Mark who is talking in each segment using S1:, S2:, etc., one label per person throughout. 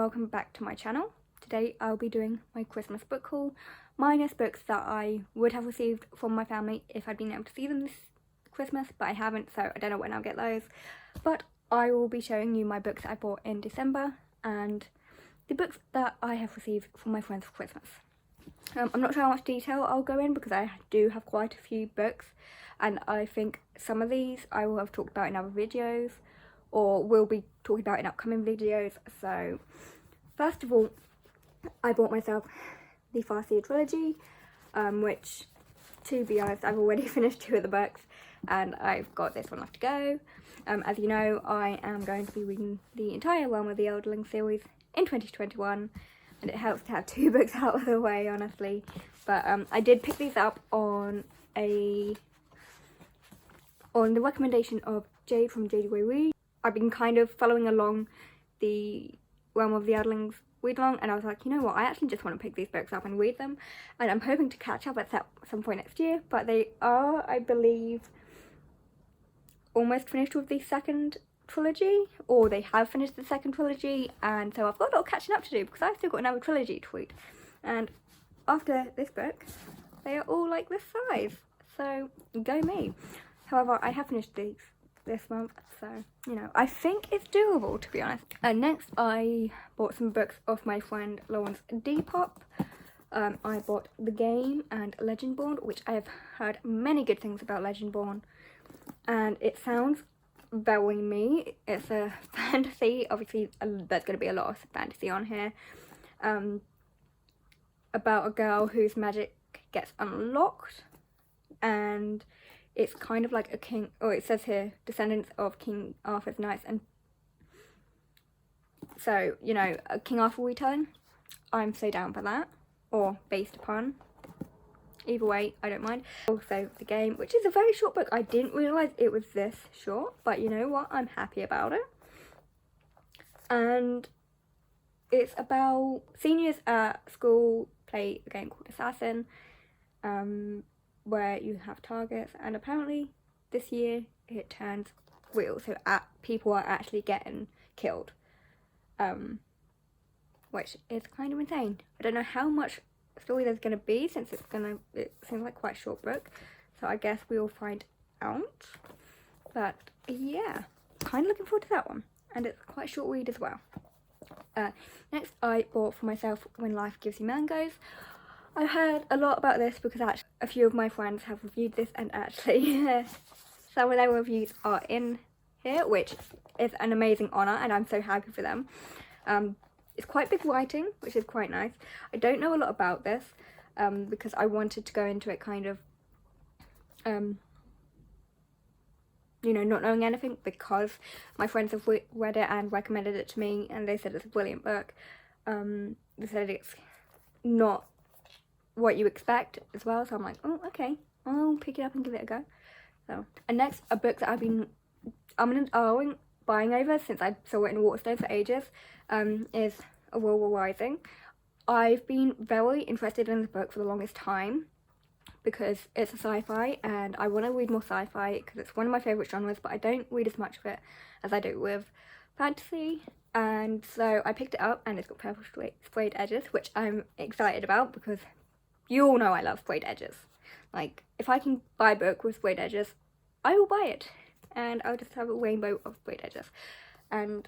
S1: welcome back to my channel. Today I'll be doing my Christmas book haul, minus books that I would have received from my family if I'd been able to see them this Christmas, but I haven't, so I don't know when I'll get those. But I will be showing you my books I bought in December and the books that I have received from my friends for Christmas. I'm not sure how much detail I'll go in because I do have quite a few books, and I think some of these I will have talked about in other videos or will be talking about in upcoming videos. So first of all, I bought myself the Farseer Trilogy, which, to be honest, I've already finished 2 of the books and I've got this one left to go. As you know, I am going to be reading the entire Realm of the Elderling series in 2021, and it helps to have 2 books out of the way, honestly. But I did pick these up on the recommendation of Jade from Jade Read. I've been kind of following along the Realm of the Elderlings read along, and I was like, you know what, I actually just want to pick these books up and read them, and I'm hoping to catch up at some point next year. But they are, I believe, almost finished with the second trilogy, or they have finished the second trilogy, and so I've got a lot of catching up to do because I've still got another trilogy to read. And after this book, they are all like this size, so go me. However, I have finished these this month, so you know, I think it's doable, to be honest. And next I bought some books off my friend Lauren's Depop. I bought The Game and Legendborn, which I have heard many good things about Legendborn, and it sounds very me. It's a fantasy, obviously there's going to be a lot of fantasy on here, about a girl whose magic gets unlocked, and it's kind of like a king, or it says here, descendants of King Arthur's knights, and so, you know, a King Arthur retelling. I'm so down for that, or based upon. Either way, I don't mind. Also, The Game, which is a very short book. I didn't realise it was this short, but you know what, I'm happy about it. And it's about seniors at school play a game called Assassin, where you have targets, and apparently this year it turns real, so people are actually getting killed, which is kind of insane. I don't know how much story there's going to be, since it seems like quite a short book, so I guess we'll find out. But yeah, kind of looking forward to that one, and it's quite a short read as well. Next I bought for myself When Life Gives You Mangoes. I've heard a lot about this because actually a few of my friends have reviewed this, and actually some of their reviews are in here, which is an amazing honour, and I'm so happy for them. It's quite big writing, which is quite nice. I don't know a lot about this because I wanted to go into it kind of, you know, not knowing anything, because my friends have read it and recommended it to me, and they said it's a brilliant book. They said it's not what you expect as well, so I'm like, oh, okay, I'll pick it up and give it a go. So, and next, a book that I'm buying over since I saw it in Waterstone for ages, is Aurora Rising. I've been very interested in this book for the longest time because it's a sci-fi, and I want to read more sci-fi because it's one of my favourite genres, but I don't read as much of it as I do with fantasy. And so I picked it up, and it's got purple sprayed edges, which I'm excited about because you all know I love sprayed edges. Like, if I can buy a book with sprayed edges, I will buy it, and I'll just have a rainbow of sprayed edges. And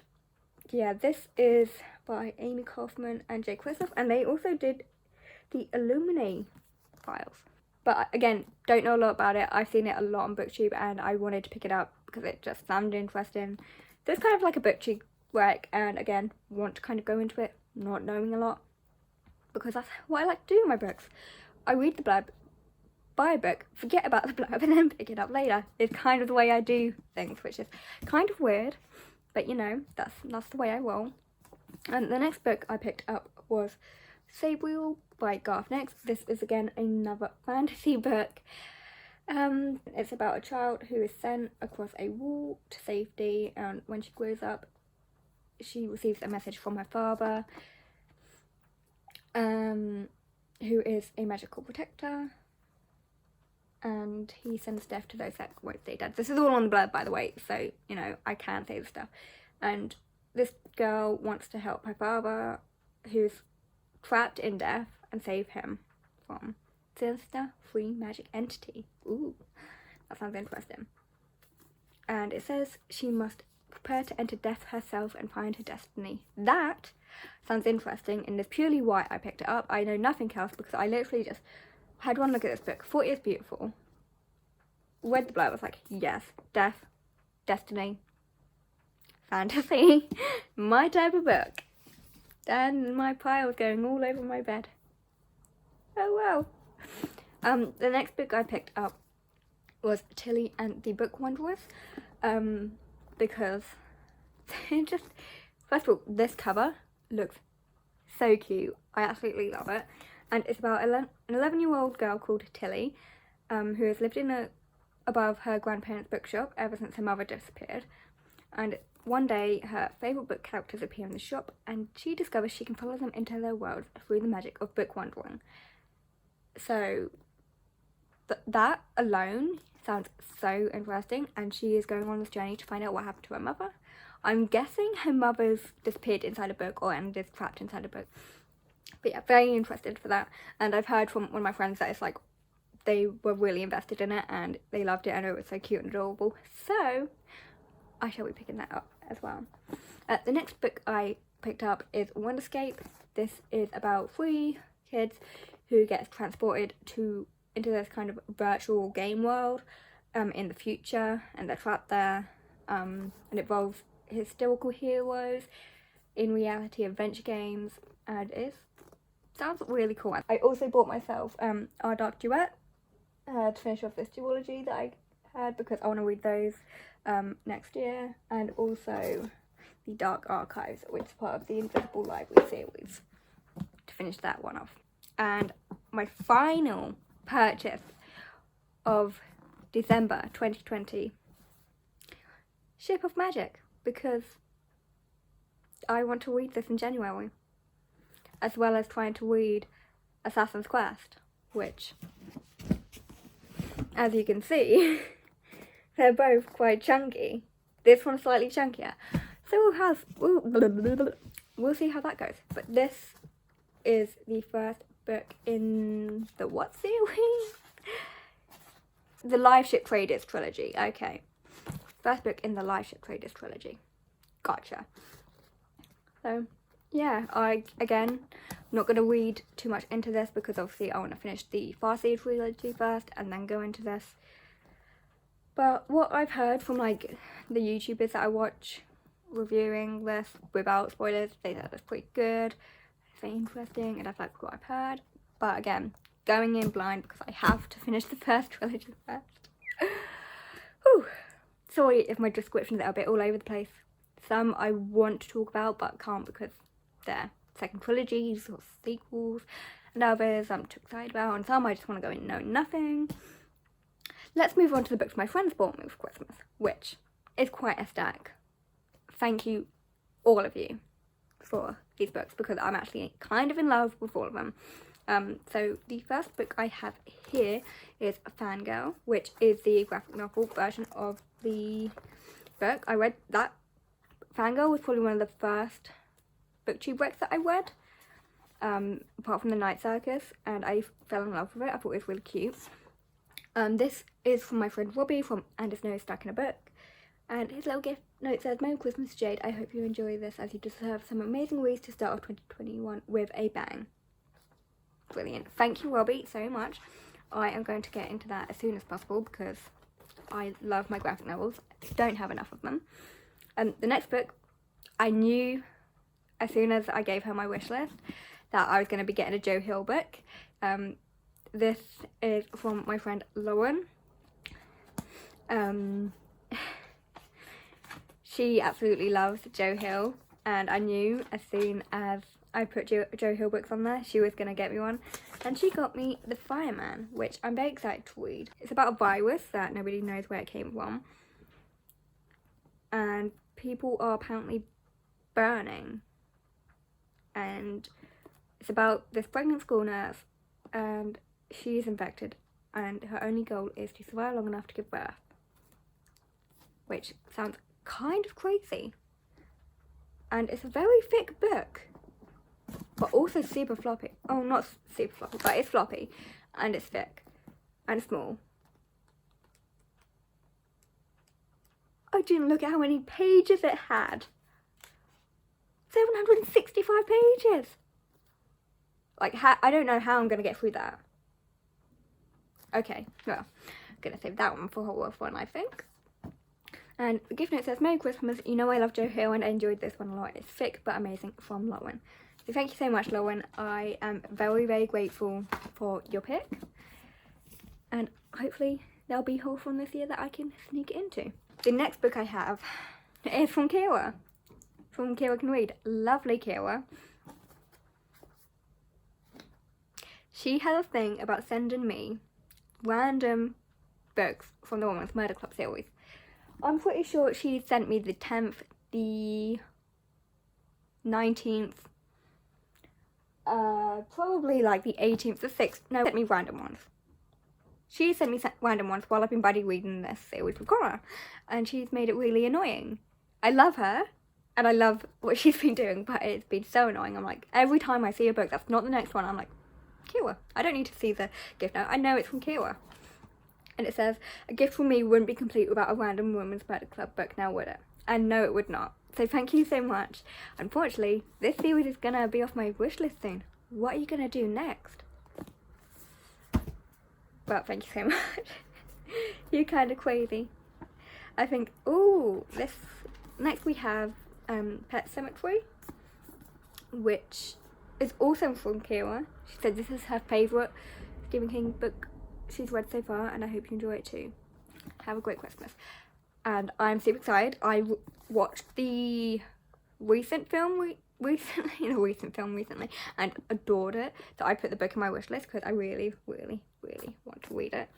S1: yeah, this is by Amy Kaufman and Jay Christoph, and they also did the Illuminate files. But again, don't know a lot about it. I've seen it a lot on BookTube, and I wanted to pick it up because it just sounded interesting. So it's kind of like a BookTube work, and again, want to kind of go into it not knowing a lot, because that's what I like to do in my books. I read the blurb, buy a book, forget about the blurb, and then pick it up later. It's kind of the way I do things, which is kind of weird, but you know, that's the way I roll. And the next book I picked up was Sabrel by Garth Nix. This is again another fantasy book. It's about a child who is sent across a wall to safety, and when she grows up, she receives a message from her father, who is a magical protector, and he sends death to those that won't stay dead. This is all on the blurb, by the way, so you know, I can say this stuff. And this girl wants to help her father, who's trapped in death, and save him from sinister free magic entity. Ooh, that sounds interesting. And it says she must prepare to enter death herself and find her destiny. That sounds interesting, and is purely why I picked it up. I know nothing else because I literally just had one look at this book, thought it was beautiful, read the blurb, was like, yes, death, destiny, fantasy, my type of book. Then my pile was going all over my bed. Oh well. The next book I picked up was Tilly and the Book Wanderers, because it just, first of all, this cover looks so cute. I absolutely love it, and it's about an 11-year-old girl called Tilly, who has lived above her grandparents' bookshop ever since her mother disappeared. And one day, her favourite book characters appear in the shop, and she discovers she can follow them into their world through the magic of book wandering. So that alone sounds so interesting, and she is going on this journey to find out what happened to her mother. I'm guessing her mother's disappeared inside a book or and is trapped inside a book. But yeah, very interested for that. And I've heard from one of my friends that it's like they were really invested in it and they loved it and it was so cute and adorable. So I shall be picking that up as well. The next book I picked up is Wonderscape. This is about 3 kids who get transported into this kind of virtual game world in the future, and they're trapped there, and it involves historical heroes in reality adventure games, and it sounds really cool. I also bought myself Our Dark Duet to finish off this duology that I had because I want to read those next year, and also the Dark Archives, which is part of the Invisible Library series, to finish that one off. And my final purchase of December 2020, Ship of Magic, because I want to read this in January, as well as trying to read Assassin's Quest, which, as you can see, they're both quite chunky. This one's slightly chunkier, so we'll see how that goes. But this is the first book in the what series? The Live Ship Traders Trilogy. Okay, first book in the Live Ship Traders Trilogy. Gotcha. So yeah, I'm not going to read too much into this because obviously I want to finish the Farseer Trilogy first and then go into this. But what I've heard from like the YouTubers that I watch reviewing this without spoilers, they said it's pretty good, it's very interesting, and I've liked what I've heard. But again, going in blind because I have to finish the first trilogy first. Whew. Sorry if my descriptions are a bit all over the place. Some I want to talk about but can't because they're second trilogies or sequels, and others I'm too excited about, and some I just want to go in knowing nothing. Let's move on to the books my friends bought me for Christmas, which is quite a stack. Thank you, all of you, for these books because I'm actually kind of in love with all of them. So the first book I have here is Fangirl, which is the graphic novel version of the book. I read that. Fangirl was probably one of the first booktube books that I read, apart from The Night Circus, and I fell in love with it. I thought it was really cute. This is from my friend Robbie from And His Nose Stuck in a Book, and his little gift note says, "Merry Christmas, Jade. I hope you enjoy this as you deserve some amazing ways to start off 2021 with a bang." Brilliant. Thank you, Robbie, so much. I am going to get into that as soon as possible because I love my graphic novels. I don't have enough of them. The next book, I knew as soon as I gave her my wish list that I was going to be getting a Joe Hill book. This is from my friend Lauren. She absolutely loves Joe Hill, and I knew as soon as I put Joe Hill books on there, she was going to get me one. And she got me The Fireman, which I'm very excited to read. It's about a virus that nobody knows where it came from, and people are apparently burning. And it's about this pregnant school nurse, and she's infected, and her only goal is to survive long enough to give birth. Which sounds kind of crazy. and it's a very thick book, but also super floppy. Oh, not super floppy, but it's floppy, and it's thick, and small. I didn't look at how many pages it had. 765 pages. Like, I don't know how I'm going to get through that. Okay, well, I'm going to save that one for horror fun, I think. And the gift note says, Merry Christmas, you know I love Joe Hill and I enjoyed this one a lot. It's thick but amazing, from Lowen. So thank you so much, Lowen. I am very, very grateful for your pick. And hopefully there'll be horror fun this year that I can sneak into. The next book I have is from Kayla. From Kayla Can Read. Lovely Kayla. She has a thing about sending me random books from the Woman's Murder Club series. I'm pretty sure she sent me the 10th, the 19th, probably like the 18th, the 6th. No, sent me random ones. She sent me random ones while I've been buddy reading this series with Connor, and she's made it really annoying. I love her, and I love what she's been doing, but it's been so annoying. I'm like, every time I see a book that's not the next one, I'm like, Kayla, I don't need to see the gift note. I know it's from Kayla. And it says, a gift from me wouldn't be complete without a random Women's Murder Club book, now would it? And no, it would not. So thank you so much. Unfortunately, this series is going to be off my wish list soon. What are you going to do next? Well, thank you so much. You're kind of crazy. I think, ooh, this, next we have Pet Cemetery, which is also from Kayla. She said this is her favourite Stephen King book she's read so far, and I hope you enjoy it too. Have a great Christmas. And I'm super excited. I watched the recent film recently and adored it. So I put the book in my wish list because I really, really, really want to read it.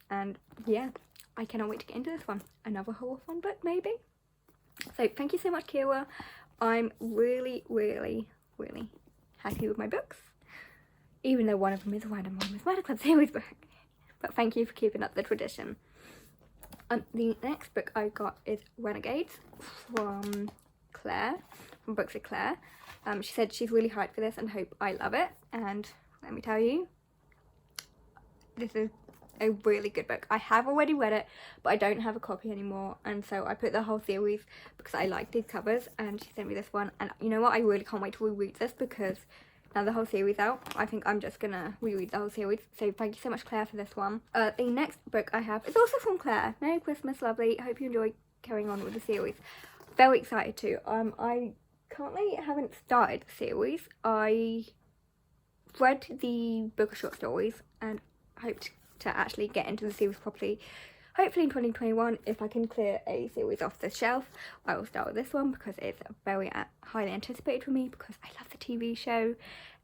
S1: And yeah, I cannot wait to get into this one. Another horror fun book, maybe. So thank you so much, Kayla. I'm really, really, really happy with my books, even though one of them is a random Women's Murder Club series book. But thank you for keeping up the tradition. The next book I got is Renegades from Claire, from Books of Claire. She said she's really hyped for this and hope I love it. And let me tell you, this is a really good book. I have already read it, but I don't have a copy anymore. And so I put the whole series because I like these covers, and she sent me this one. And you know what? I really can't wait to reread this because now the whole series out, I think I'm just gonna reread the whole series. So thank you so much, Claire, for this one. The next book I have is also from Claire. Merry Christmas, lovely. Hope you enjoy carrying on with the series. Very excited too. I currently haven't started the series. I read the book of short stories and hoped to actually get into the series properly. Hopefully in 2021, if I can clear a series off the shelf, I will start with this one because it's very highly anticipated for me because I love the TV show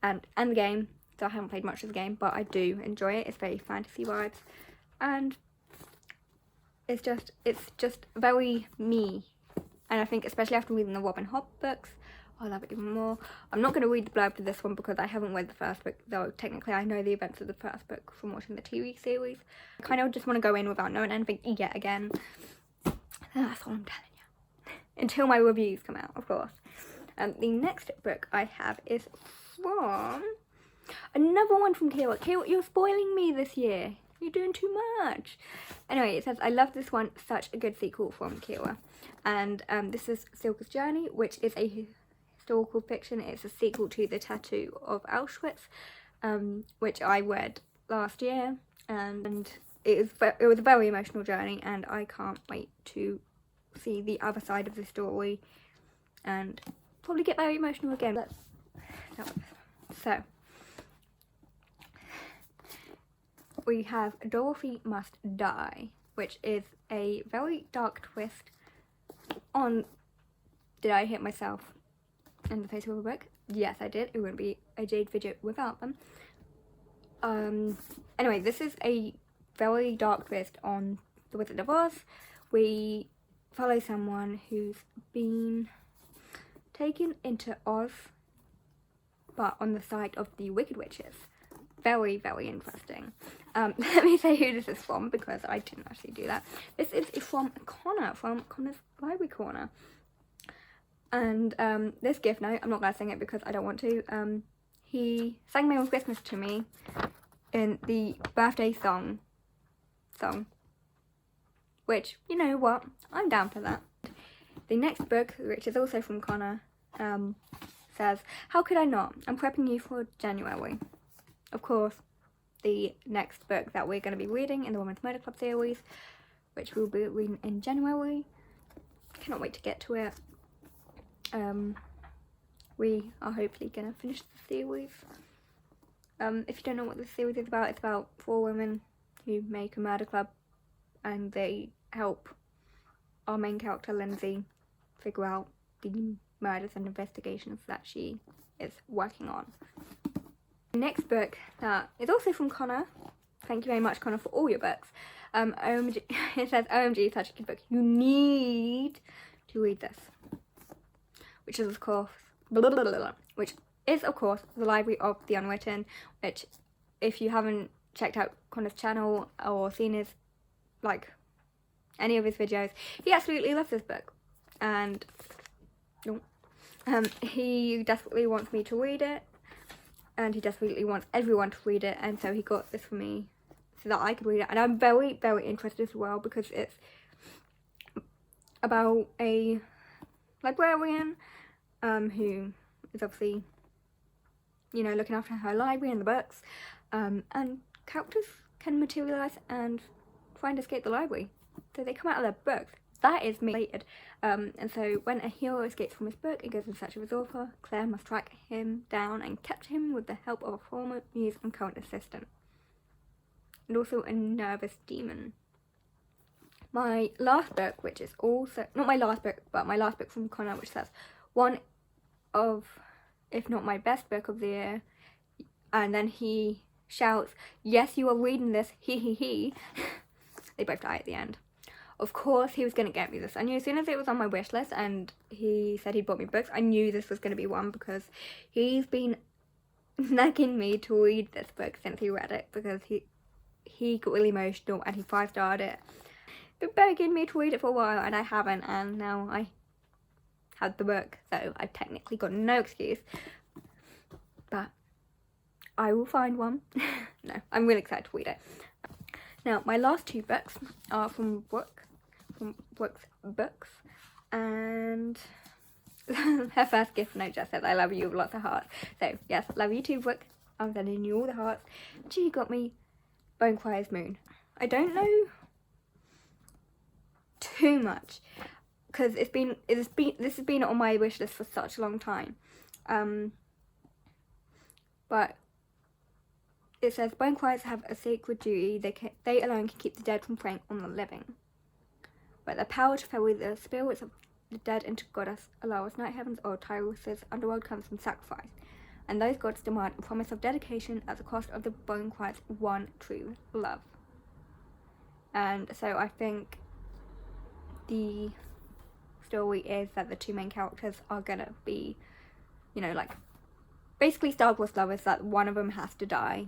S1: and the game. So I haven't played much of the game, but I do enjoy it. It's very fantasy vibes, and it's just very me. And I think especially after reading the Robin Hobb books, I love it even more. I'm not going to read the blurb to this one because I haven't read the first book, though technically I know the events of the first book from watching the TV series. I kind of just want to go in without knowing anything yet again. That's all I'm telling you. Until my reviews come out, of course. The next book I have is from another one from Kayla. Kayla, you're spoiling me this year. You're doing too much. Anyway, it says, I love this one. Such a good sequel from Kayla. And this is Silka's Journey, which is a historical fiction. It's a sequel to The Tattoo of Auschwitz, which I read last year, and it was a very emotional journey, and I can't wait to see the other side of the story and probably get very emotional again. So we have Dorothy Must Die, which is a very dark twist on did I hit myself in the face with a book? Yes, I did. It wouldn't be a Jade Fidget without them. Anyway, this is a very dark twist on The Wizard of Oz. We follow someone who's been taken into Oz, but on the side of the Wicked Witches. Very, very interesting. Let me say who this is from because I didn't actually do that. This is from Connor, from Connor's Library Corner. And this gift note, I'm not going to sing it because I don't want to. He sang Merry Christmas to me in the birthday song, which, you know what, I'm down for that. The next book, which is also from Connor, says, how could I not? I'm prepping you for January. Of course, the next book that we're going to be reading in the Women's Murder Club series, which we'll be reading in January. Cannot wait to get to it. We are hopefully going to finish the series. If you don't know what this series is about, it's about 4 women who make a murder club, and they help our main character Lindsay figure out the murders and investigations that she is working on. The next book that is also from Connor, thank you very much Connor for all your books. OMG, it says OMG, such a good book. You need to read this, which is of course The Library of the Unwritten, which if you haven't checked out Connor's channel or seen his any of his videos, he absolutely loves this book, and he desperately wants me to read it, and he desperately wants everyone to read it, and so he got this for me so that I could read it. And I'm very, very interested as well, because it's about a librarian who is obviously, you know, looking after her library and the books, and characters can materialise and try and escape the library. So they come out of their books. That is me related. And so when a hero escapes from his book and goes in search of his author, Claire must track him down and capture him with the help of a former muse and current assistant. And also a nervous demon. My last book, which is also, not my last book, but my last book from Connor, which says, one of, if not my best book of the year. And then he shouts, yes, you are reading this, he. They both die at the end. Of course he was going to get me this. I knew as soon as it was on my wish list and he said he'd bought me books, I knew this was going to be one, because he's been nagging me to read this book since he read it, because he got really emotional and he 5-starred it. Been begging me to read it for a while, and I haven't, and now I had the book, so I've technically got no excuse. But I will find one. No, I'm really excited to read it. Now, my last 2 books are from Brooke's books, and her first gift note just says, I love you with lots of hearts. So, yes, love you too, Brooke. I'm sending you all the hearts. She got me Bonecryer's Moon. I don't know too much, because this has been on my wish list for such a long time. But it says, Bonecryers have a sacred duty. They alone can keep the dead from preying on the living. But their power to ferry the spirits of the dead into goddess allows night heavens or Tyrus's underworld comes from sacrifice. And those gods demand a promise of dedication at the cost of the Bonecryer's one true love. And so I think the story is that the 2 main characters are gonna be, you know, like basically Star Wars lovers, that one of them has to die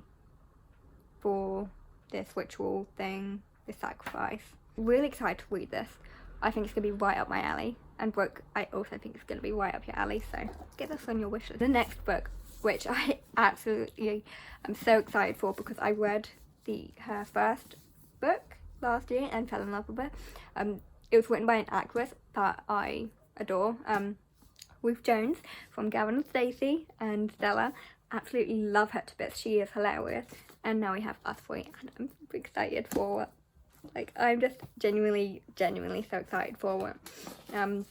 S1: for this ritual thing, this sacrifice. Really excited to read this. I think it's going to be right up my alley. And Brooke, I also think it's going to be right up your alley, so get this on your wish list. The next book, which I absolutely am so excited for, because I read her first book last year and fell in love with it. It was written by an actress that I adore, Ruth Jones, from Gavin and Stacey and Stella. Absolutely love her to bits. She is hilarious. And now we have Us 3, and I'm super excited for it. Like, I'm just genuinely so excited for it.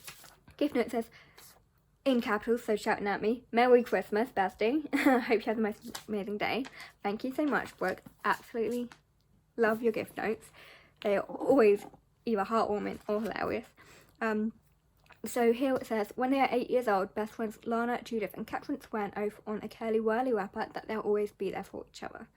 S1: Gift note says, in capitals, so shouting at me, Merry Christmas, bestie. Hope you have the most amazing day. Thank you so much, Brooke. Absolutely love your gift notes. They are always either heartwarming or hilarious. So here it says, when they are 8 years old, best friends Lana, Judith and Catherine swear an oath on a curly whirly wrapper that they'll always be there for each other.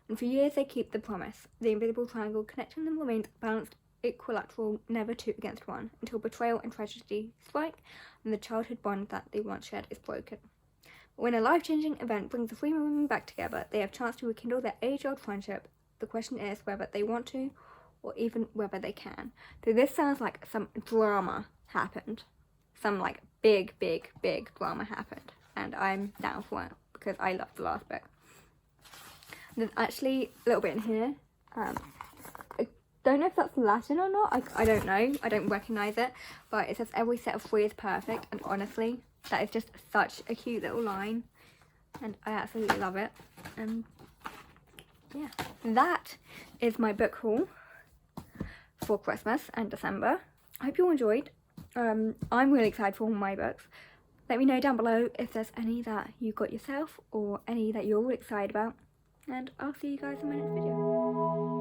S1: And for years they keep the promise. The invisible triangle connecting them remains balanced, equilateral, never 2 against 1, until betrayal and tragedy strike and the childhood bond that they once shared is broken. But when a life-changing event brings the 3 women back together, they have a chance to rekindle their age-old friendship. The question is whether they want to, or even whether they can. So this sounds like some drama happened. some like big drama happened, and I'm down for it because I love the last book. There's actually a little bit in here. I don't know if that's Latin or not. I don't know. I don't recognise it, but it says every set of 3 is perfect, and honestly, that is just such a cute little line, and I absolutely love it. And yeah, that is my book haul for Christmas and December. I hope you all enjoyed. I'm really excited for all my books. Let me know down below if there's any that you got yourself or any that you're really excited about, and I'll see you guys in my next video.